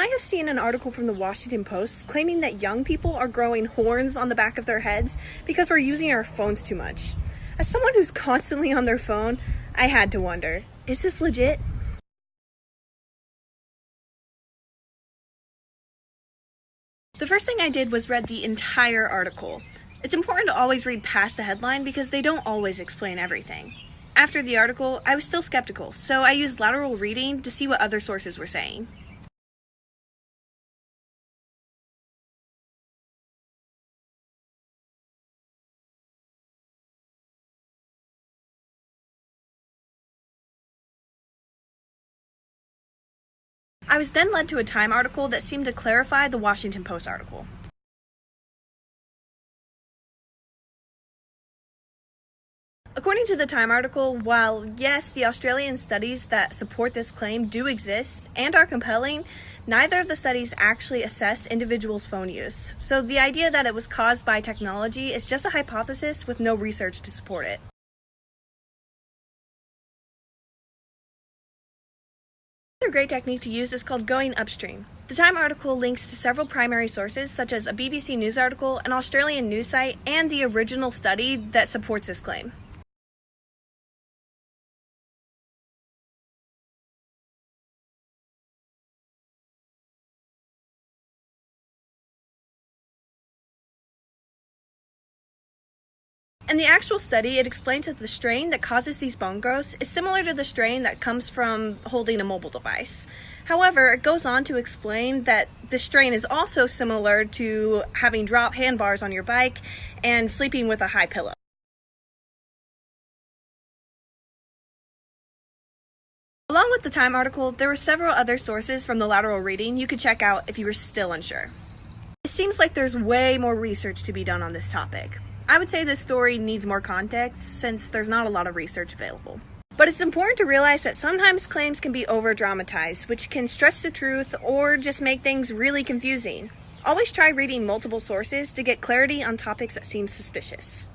might have seen an article from the Washington Post claiming that young people are growing horns on the back of their heads because we're using our phones too much. As someone who's constantly on their phone, I had to wonder, is this legit? The first thing I did was read the entire article. It's important to always read past the headline because they don't always explain everything. After the article, I was still skeptical, so I used lateral reading to see what other sources were saying. I was then led to a Time article that seemed to clarify the Washington Post article. According to the Time article, while yes, the Australian studies that support this claim do exist and are compelling, neither of the studies actually assess individuals' phone use. So the idea that it was caused by technology is just a hypothesis with no research to support it. Another great technique to use is called going upstream. The Time article links to several primary sources such as a BBC News article, an Australian news site, and the original study that supports this claim. In the actual study, it explains that the strain that causes these bone growths is similar to the strain that comes from holding a mobile device. However, it goes on to explain that the strain is also similar to having drop handbars on your bike and sleeping with a high pillow. Along with the Time article, there were several other sources from the lateral reading you could check out if you were still unsure. It seems like there's way more research to be done on this topic. I would say this story needs more context since there's not a lot of research available. But it's important to realize that sometimes claims can be over-dramatized, which can stretch the truth or just make things really confusing. Always try reading multiple sources to get clarity on topics that seem suspicious.